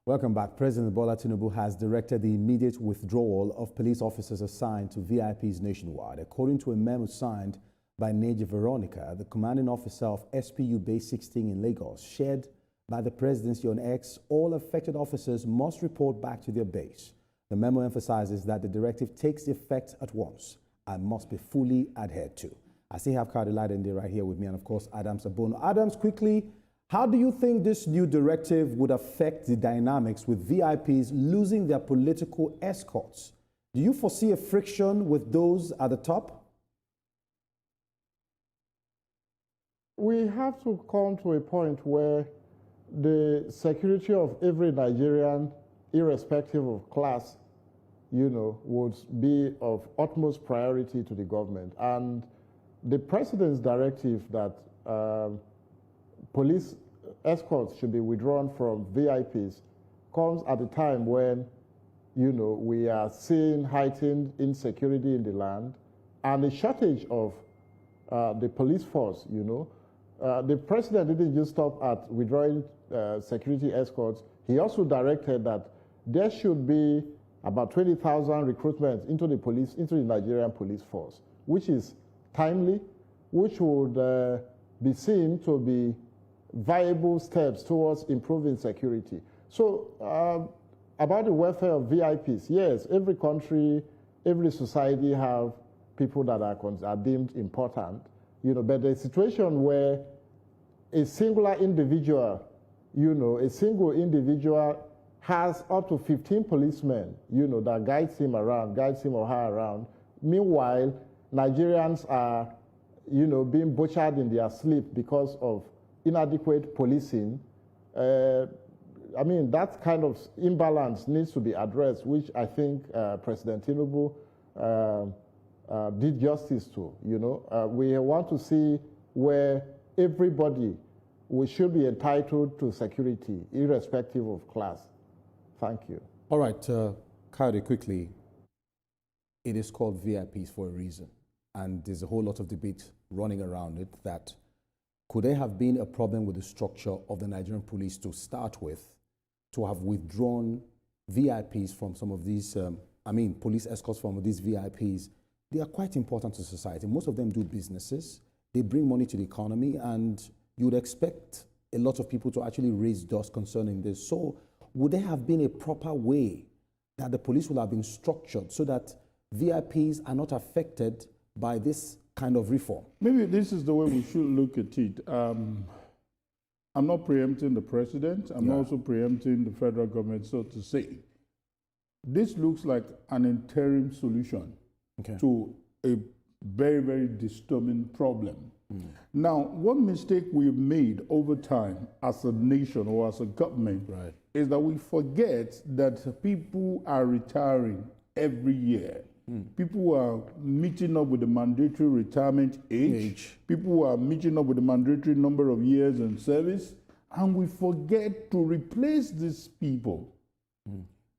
Welcome back. President Bola Tinubu has directed the immediate withdrawal of police officers assigned to VIPs nationwide. According to a memo signed by Major Veronica, the commanding officer of SPU Base 16 in Lagos, shared by the presidency on X, all affected officers must report back to their base. The memo emphasizes that the directive takes effect at once and must be fully adhered to. I still have Cardi Ladende right here with me, and of course, Adams Abono. Adams, quickly, how do you think this new directive would affect the dynamics with VIPs losing their political escorts? Do you foresee a friction with those at the top? We have to come to a point where the security of every Nigerian, irrespective of class, would be of utmost priority to the government. And the president's directive that police escorts should be withdrawn from VIPs comes at a time when, we are seeing heightened insecurity in the land and a shortage of the police force, The president didn't just stop at withdrawing security escorts. He also directed that there should be about 20,000 recruitments into the Nigerian police force, which is timely, which would be seen to be viable steps towards improving security. So about the welfare of VIPs, yes, every country, every society have people that are deemed important, but the situation where a singular individual, a single individual has up to 15 policemen, that guides him or her around. Meanwhile, Nigerians are, being butchered in their sleep because of inadequate policing. That kind of imbalance needs to be addressed, which I think President Tinubu did justice to. We want to see where everybody should be entitled to security, irrespective of class. Thank you. All right, Kayode, quickly. It is called VIPs for a reason, and there's a whole lot of debate running around it that could there have been a problem with the structure of the Nigerian police to start with, to have withdrawn VIPs from some of these, police escorts from these VIPs? They are quite important to society. Most of them do businesses. They bring money to the economy, and you would expect a lot of people to actually raise dust concerning this. So would there have been a proper way that the police would have been structured so that VIPs are not affected by this kind of reform? Maybe this is the way we should look at it. I'm not preempting the president. I'm also preempting the federal government, so to say. This looks like an interim solution to a very, very disturbing problem. Now, one mistake we've made over time as a nation or as a government is that we forget that people are retiring every year. People are meeting up with the mandatory retirement age. People are meeting up with the mandatory number of years in service, and we forget to replace these people.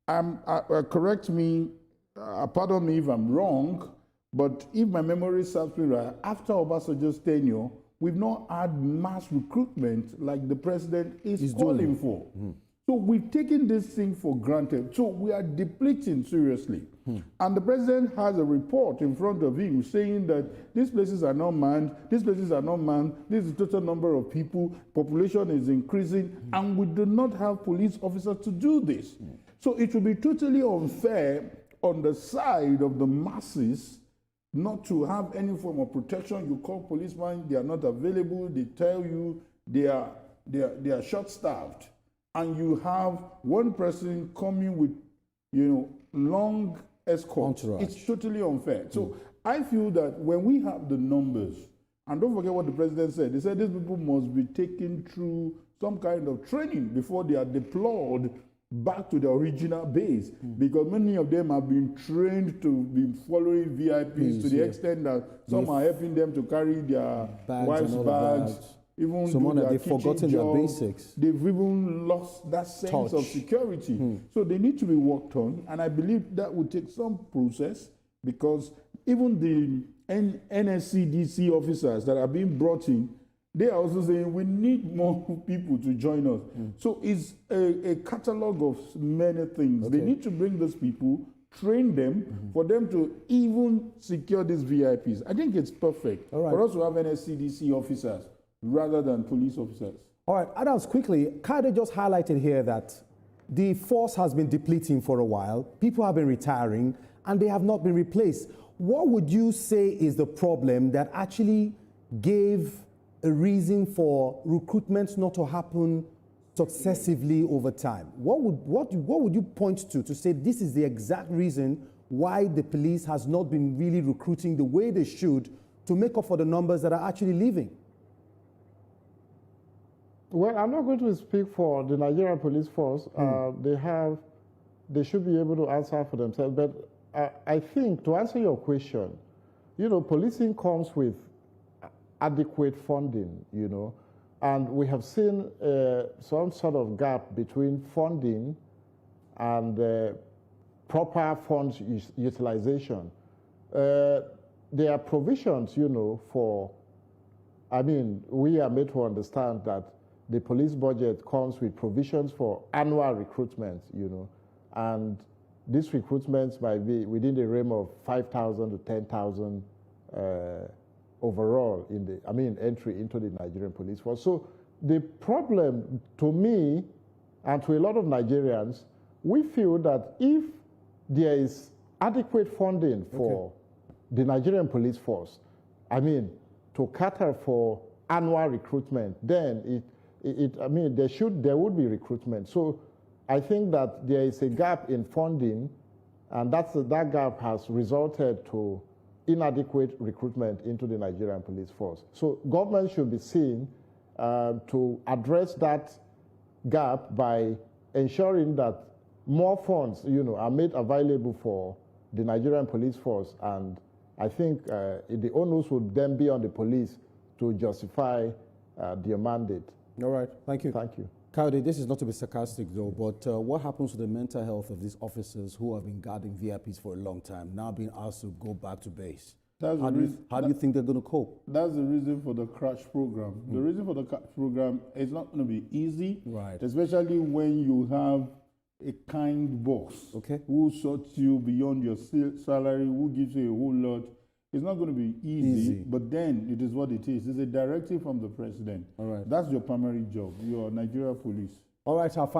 Correct me, pardon me if I'm wrong, but if my memory serves me right, after Obasanjo's tenure, we've not had mass recruitment like the president is calling for. So we've taken this thing for granted. So we are depleting seriously. And the president has a report in front of him saying that these places are not manned, these places are not manned, this is the total number of people, population is increasing, and we do not have police officers to do this. So it would be totally unfair on the side of the masses not to have any form of protection. You call policemen, they are not available, they tell you they are short-staffed. And you have one person coming with, long escorts. It's totally unfair. So I feel that when we have the numbers, and don't forget what the president said, he said these people must be taken through some kind of training before they are deployed back to the original base, because many of them have been trained to be following VIPs to the extent that some are helping them to carry their wife's bags. Even they've forgotten their basics. They've even lost that sense of security. So they need to be worked on, and I believe that will take some process, because even the NSCDC officers that are being brought in, they are also saying we need more people to join us. So it's a catalog of many things. They need to bring those people, train them, for them to even secure these VIPs. I think it's perfect for us to have NSCDC officers rather than police officers. All right, Adams, quickly, Kade just highlighted here that the force has been depleting for a while. People have been retiring, and they have not been replaced. What would you say is the problem that actually gave a reason for recruitment not to happen successively over time? What would you point to say this is the exact reason why the police has not been really recruiting the way they should to make up for the numbers that are actually leaving? Well, I'm not going to speak for the Nigerian police force. They should be able to answer for themselves. But I think to answer your question, policing comes with adequate funding, and we have seen some sort of gap between funding and proper funds utilization. There are provisions, for, we are made to understand that the police budget comes with provisions for annual recruitment, and these recruitments might be within the realm of 5,000 to 10,000 overall entry into the Nigerian police force. So the problem to me and to a lot of Nigerians, we feel that if there is adequate funding for the Nigerian police force, to cater for annual recruitment, then there would be recruitment. So I think that there is a gap in funding, and that gap has resulted to inadequate recruitment into the Nigerian police force. So government should be seen to address that gap by ensuring that more funds, are made available for the Nigerian police force, and I think the onus would then be on the police to justify their mandate. All right, thank you. Thank you. Kade, this is not to be sarcastic though, but what happens to the mental health of these officers who have been guarding VIPs for a long time, now being asked to go back to base? How do you think they're going to cope? That's the reason for the crash program. The reason for the crash program is not going to be easy, right? Especially when you have a kind boss who sorts you beyond your salary, who gives you a whole lot. It's not going to be easy, but then it is what it is. It's a directive from the president. All right. That's your primary job. You're Nigeria police. All right, our